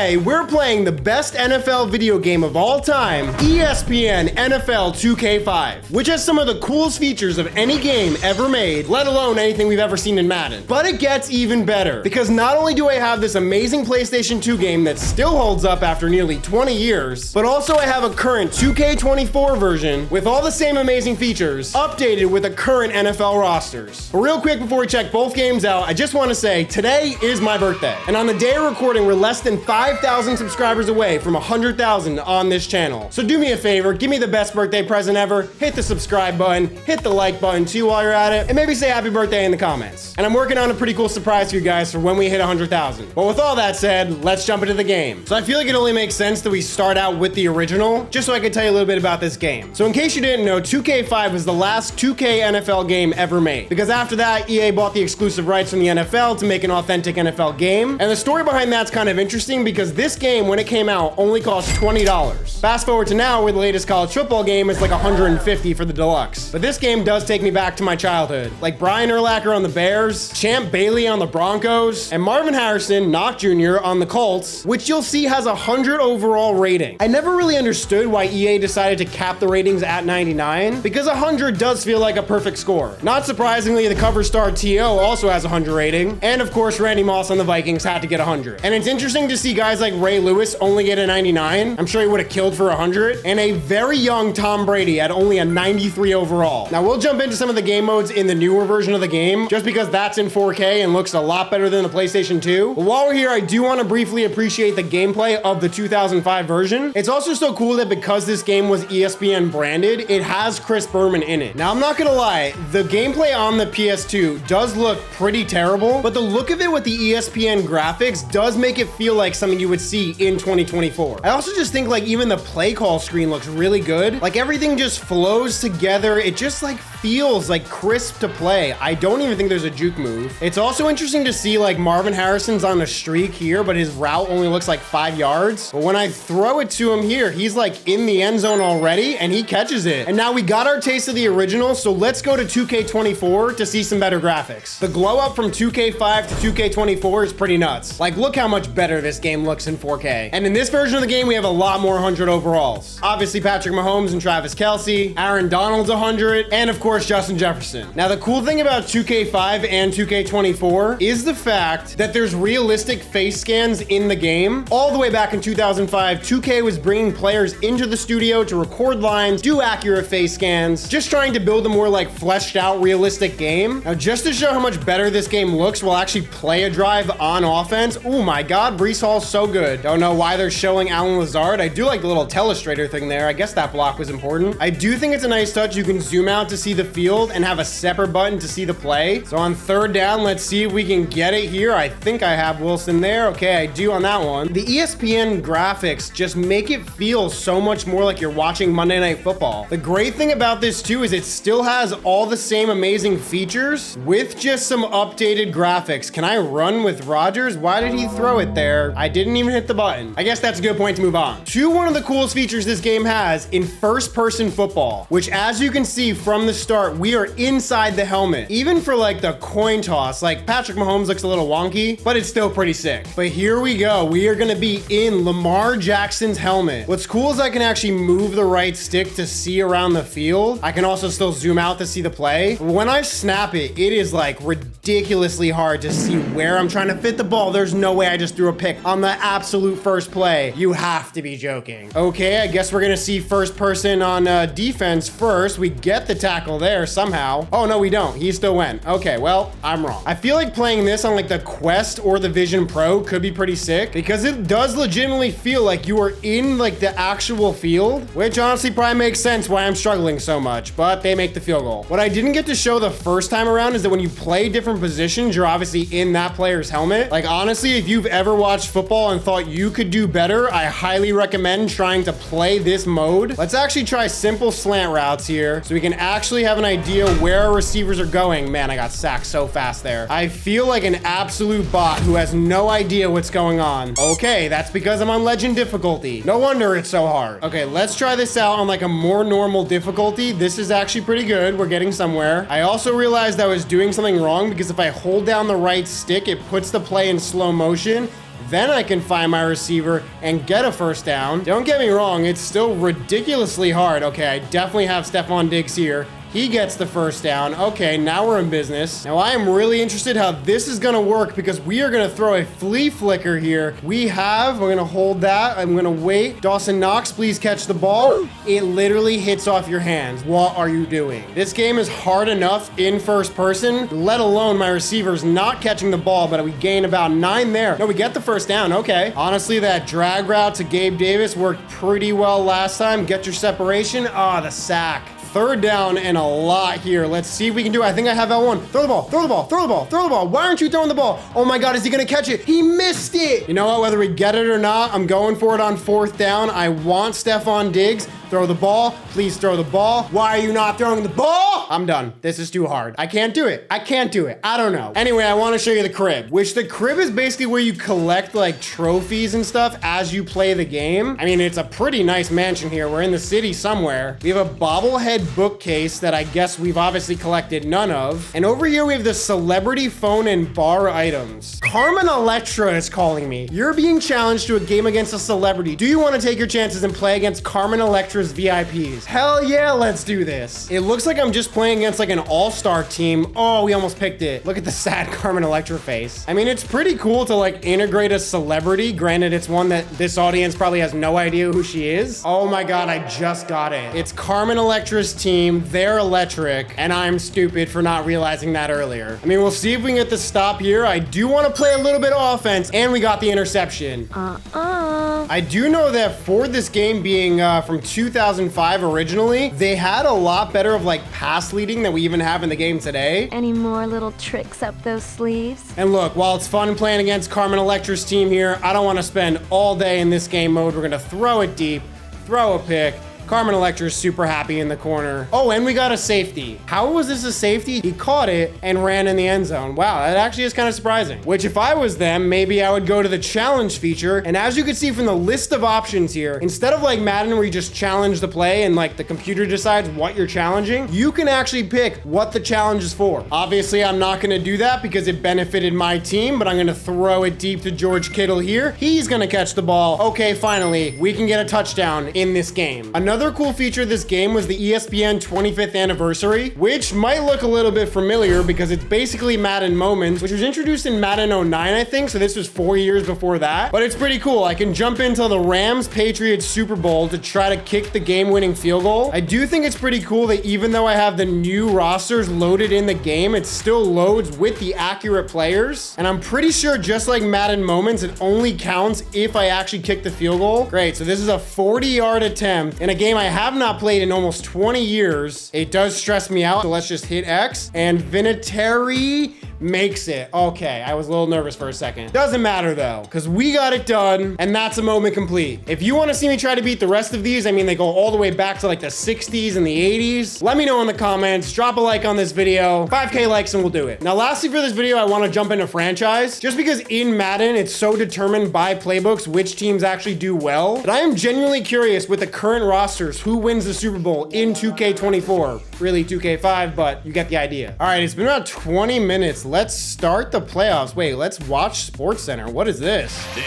today we're playing the best NFL video game of all time, ESPN NFL 2K5, which has some of the coolest features of any game ever made, let alone anything we've ever seen in Madden. But it gets even better, because not only do I have this amazing PlayStation 2 game that still holds up after nearly 20 years, but also I have a current 2K24 version with all the same amazing features, updated with the current NFL rosters. But real quick before we check both games out, I just want to say today is my birthday, and on the day of recording, we're less than 5,000 subscribers away from 100,000 on this channel. So do me a favor, give me the best birthday present ever, hit the subscribe button, hit the like button too while you're at it, and maybe say happy birthday in the comments. And I'm working on a pretty cool surprise for you guys for when we hit 100,000. But with all that said, let's jump into the game. So I feel like it only makes sense that we start out with the original, just so I can tell you a little bit about this game. So in case you didn't know, 2K5 was the last 2K NFL game ever made, because after that, EA bought the exclusive rights from the NFL to make an authentic NFL game. And the story behind that's kind of interesting because this game, when it came out, only cost $20. Fast forward to now, where the latest college football game is like $150 for the deluxe. But this game does take me back to my childhood, like Brian Urlacher on the Bears, Champ Bailey on the Broncos, and Marvin Harrison, Knock Jr. on the Colts, which you'll see has a 100 overall rating. I never really understood why EA decided to cap the ratings at 99, because 100 does feel like a perfect score. Not surprisingly, the cover star T.O. also has a 100 rating, and of course Randy Moss on the Vikings had to get 100. And it's interesting to see guys like Ray Lewis only get a 99. I'm sure he would have killed for 100. And a very young Tom Brady had only a 93 overall. Now we'll jump into some of the game modes in the newer version of the game, just because that's in 4K and looks a lot better than the PlayStation 2. But while we're here, I do want to briefly appreciate the gameplay of the 2005 version. It's also so cool that because this game was ESPN branded, it has Chris Berman in it. Now I'm not gonna lie, the gameplay on the PS2 does look pretty terrible, but the look of it with the ESPN graphics does make it feel like something you would see in 2024. I also just think like even the play call screen looks really good. Like everything just flows together. It just like feels like crisp to play. I don't even think there's a juke move. It's also interesting to see like Marvin Harrison's on a streak here, but his route only looks like 5 yards. But when I throw it to him here, he's like in the end zone already and he catches it. And now we got our taste of the original, so let's go to 2K24 to see some better graphics. The glow up from 2K5 to 2K24 is pretty nuts. Like look how much better this game looks in 4K. And in this version of the game, we have a lot more 100 overalls. Obviously Patrick Mahomes and Travis Kelce, Aaron Donald's 100, and of course Justin Jefferson. Now the cool thing about 2K5 and 2K24 is the fact that there's realistic face scans in the game. All the way back in 2005, 2K was bringing players into the studio to record lines, do accurate face scans, just trying to build a more like fleshed out realistic game. Now just to show how much better this game looks, we'll actually play a drive on offense. Oh my God, Breece Hall's so good. Don't know why they're showing Alan Lazard. I do like the little telestrator thing there. I guess that block was important. I do think it's a nice touch. You can zoom out to see the field and have a separate button to see the play. So on third down, let's see if we can get it here. I think I have Wilson there. Okay, I do on that one. The ESPN graphics just make it feel so much more like you're watching Monday Night Football. The great thing about this too is it still has all the same amazing features with just some updated graphics. Can I run with Rodgers? Why did he throw it there? I didn't even hit the button. I guess that's a good point to move on to one of the coolest features this game has in first-person football, which as you can see from the start, we are inside the helmet. Even for like the coin toss, like Patrick Mahomes looks a little wonky, but it's still pretty sick. But here we go. We are gonna be in Lamar Jackson's helmet. What's cool is I can actually move the right stick to see around the field. I can also still zoom out to see the play. When I snap it, it is like ridiculously hard to see where I'm trying to fit the ball. There's no way I just threw a pick on the absolute first play. You have to be joking. Okay, I guess we're gonna see first person on defense first. We get the tackle there somehow. Oh no, we don't. He still went. Okay, well, I'm wrong. I feel like playing this on like the Quest or the Vision Pro could be pretty sick because it does legitimately feel like you are in like the actual field, which honestly probably makes sense why I'm struggling so much, but they make the field goal. What I didn't get to show the first time around is that when you play different positions, you're obviously in that player's helmet. Like honestly, if you've ever watched football and thought you could do better, I highly recommend trying to play this mode. Let's actually try simple slant routes here so we can actually have an idea where our receivers are going. Man, I got sacked so fast there. I feel like an absolute bot who has no idea what's going on. Okay, that's because I'm on legend difficulty. No wonder it's so hard. Okay, let's try this out on like a more normal difficulty. This is actually pretty good. We're getting somewhere. I also realized I was doing something wrong because if I hold down the right stick, it puts the play in slow motion. Then I can find my receiver and get a first down. Don't get me wrong, it's still ridiculously hard. Okay, I definitely have Stephon Diggs here. He gets the first down. Okay, now we're in business. Now I am really interested how this is gonna work because we are gonna throw a flea flicker here. We're gonna hold that. I'm gonna wait. Dawson Knox, please catch the ball. It literally hits off your hands. What are you doing? This game is hard enough in first person, let alone my receivers not catching the ball, but we gain about 9 there. No, we get the first down, okay. Honestly, that drag route to Gabe Davis worked pretty well last time. Get your separation. Ah, the sack. Third down and a lot here. Let's see if we can do it. I think I have L1. Throw the ball, throw the ball, throw the ball, throw the ball. Why aren't you throwing the ball? Oh my God, is he gonna catch it? He missed it. You know what, whether we get it or not, I'm going for it on 4th down. I want Stephon Diggs. Throw the ball, please throw the ball. Why are you not throwing the ball? I'm done. This is too hard. I can't do it. I can't do it. I don't know. Anyway, I want to show you the crib, which the crib is basically where you collect like trophies and stuff as you play the game. I mean, it's a pretty nice mansion here. We're in the city somewhere. We have a bobblehead bookcase that I guess we've obviously collected none of. And over here, we have the celebrity phone and bar items. Carmen Electra is calling me. You're being challenged to a game against a celebrity. Do you want to take your chances and play against Carmen Electra's VIPs? Hell yeah, let's do this. It looks like I'm just playing against like an all-star team. Oh, we almost picked it. Look at the sad Carmen Electra face. I mean, it's pretty cool to like integrate a celebrity. Granted, it's one that this audience probably has no idea who she is. Oh my God, I just got it. It's Carmen Electra's team. They're electric, and I'm stupid for not realizing that earlier. I mean, we'll see if we can get the stop here. I do want to play a little bit of offense, and we got the interception. I do know that for this game being from 2005 originally, they had a lot better of like pass leading than we even have in the game today. Any more little tricks up those sleeves? And look, while it's fun playing against Carmen Electra's team here, I don't want to spend all day in this game mode. We're gonna throw it deep, throw a pick. Carmen Electra is super happy in the corner. Oh, and we got a safety. How was this a safety? He caught it and ran in the end zone. Wow, that actually is kind of surprising. Which if I was them, maybe I would go to the challenge feature. And as you can see from the list of options here, instead of like Madden where you just challenge the play and like the computer decides what you're challenging, you can actually pick what the challenge is for. Obviously, I'm not gonna do that because it benefited my team, but I'm gonna throw it deep to George Kittle here. He's gonna catch the ball. Okay, finally, we can get a touchdown in this game. Another cool feature of this game was the ESPN 25th anniversary, which might look a little bit familiar because it's basically Madden Moments, which was introduced in Madden 09, I think. So this was 4 years before that, but it's pretty cool. I can jump into the Rams-Patriots Super Bowl to try to kick the game-winning field goal. I do think it's pretty cool that even though I have the new rosters loaded in the game, it still loads with the accurate players. And I'm pretty sure just like Madden Moments, it only counts if I actually kick the field goal. Great, so this is a 40-yard attempt in a game I have not played in almost 20 years. It does stress me out, so let's just hit X. And Vinatieri makes it. Okay, I was a little nervous for a second. Doesn't matter though, because we got it done, and that's a moment complete. If you want to see me try to beat the rest of these, I mean, they go all the way back to like the 60s and the 80s. Let me know in the comments. Drop a like on this video. 5K likes and we'll do it. Now, lastly for this video, I want to jump into franchise, just because in Madden, it's so determined by playbooks which teams actually do well. But I am genuinely curious with the current rosters, who wins the Super Bowl in 2K24. Really 2K5, but you get the idea. All right, it's been about 20 minutes. Let's start the playoffs. Wait, let's watch SportsCenter. What is this? This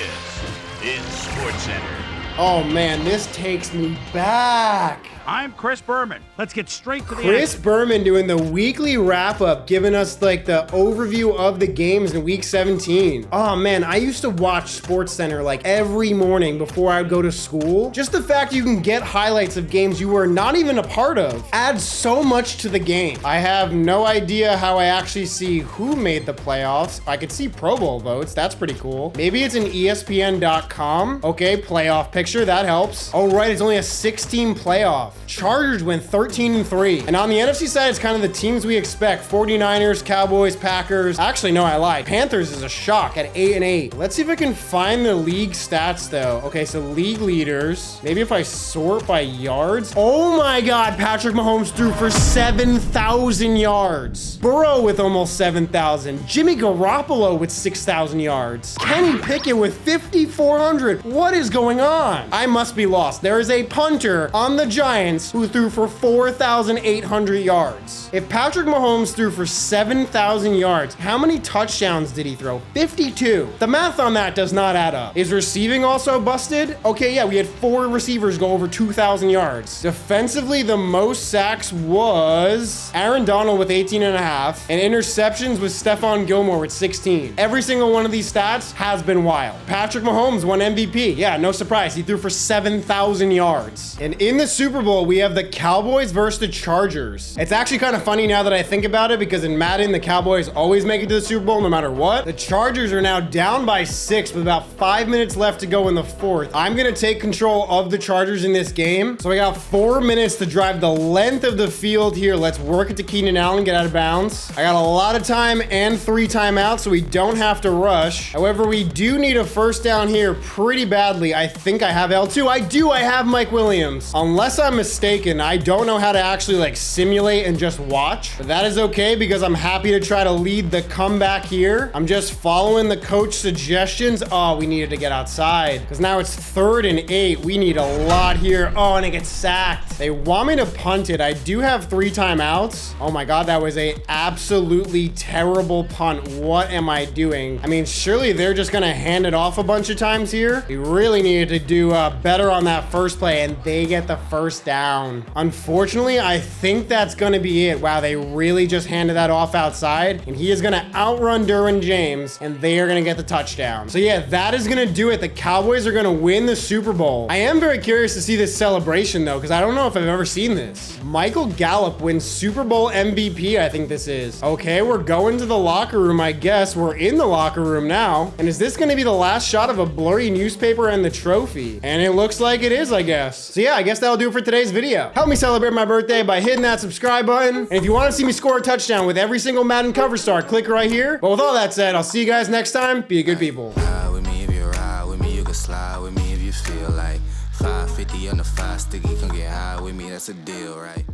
is SportsCenter. Oh man, this takes me back. I'm Chris Berman. Let's get straight to the Chris action. Berman doing the weekly wrap up, giving us like the overview of the games in week 17. Oh man, I used to watch SportsCenter like every morning before I would go to school. Just the fact you can get highlights of games you were not even a part of adds so much to the game. I have no idea how I actually see who made the playoffs. I could see Pro Bowl votes. That's pretty cool. Maybe it's an ESPN.com. Okay, playoff picture. That helps. Oh, right. It's only a 6-team playoff. Chargers went 13-3. And on the NFC side, it's kind of the teams we expect. 49ers, Cowboys, Packers. Actually, no, I lied. Panthers is a shock at 8-8. Let's see if I can find the league stats though. Okay, so league leaders. Maybe if I sort by yards. Oh my God, Patrick Mahomes threw for 7,000 yards. Burrow with almost 7,000. Jimmy Garoppolo with 6,000 yards. Kenny Pickett with 5,400. What is going on? I must be lost. There is a punter on the Giants Giants, who threw for 4,800 yards. If Patrick Mahomes threw for 7,000 yards, how many touchdowns did he throw? 52. The math on that does not add up. Is receiving also busted? Okay, yeah, we had 4 receivers go over 2,000 yards. Defensively, the most sacks was Aaron Donald with 18.5, and interceptions was Stephon Gilmore with 16. Every single one of these stats has been wild. Patrick Mahomes won MVP. Yeah, no surprise. He threw for 7,000 yards. And in the Super Bowl, we have the Cowboys versus the Chargers. It's actually kind of funny now that I think about it, because in Madden, the Cowboys always make it to the Super Bowl no matter what. The Chargers are now down by 6 with about 5 minutes left to go in the fourth. I'm going to take control of the Chargers in this game. So I got 4 minutes to drive the length of the field here. Let's work it to Keenan Allen, get out of bounds. I got a lot of time and 3 timeouts, so we don't have to rush. However, we do need a first down here pretty badly. I think I have L2. I do. I have Mike Williams. Unless I'm mistaken, I don't know how to actually like simulate and just watch. But that is okay because I'm happy to try to lead the comeback here. I'm just following the coach suggestions. Oh, we needed to get outside because now it's 3rd and 8. We need a lot here. Oh, and it gets sacked. They want me to punt it. I do have 3 timeouts. Oh my God, that was a absolutely terrible punt. What am I doing? I mean, surely they're just gonna hand it off a bunch of times here. We really needed to do better on that first play, and they get the first down. Unfortunately, I think that's gonna be it. Wow, they really just handed that off outside, and he is gonna outrun Derwin James, and they are gonna get the touchdown. So yeah, that is gonna do it. The Cowboys are gonna win the Super Bowl. I am very curious to see this celebration though, because I don't know if I've ever seen this. Michael Gallup wins Super Bowl MVP, I think this is. Okay, we're going to the locker room, I guess. We're in the locker room now. And is this gonna be the last shot of a blurry newspaper and the trophy? And it looks like it is, I guess. So yeah, I guess that'll do it for today's video. Help me celebrate my birthday by hitting that subscribe button. And if you want to see me score a touchdown with every single Madden cover star, click right here. But with all that said, I'll see you guys next time. Be a good people. Ride with me if you ride with me, you can slide with me if you feel like 550 on the 5 sticky, come get high with me, that's a deal, right?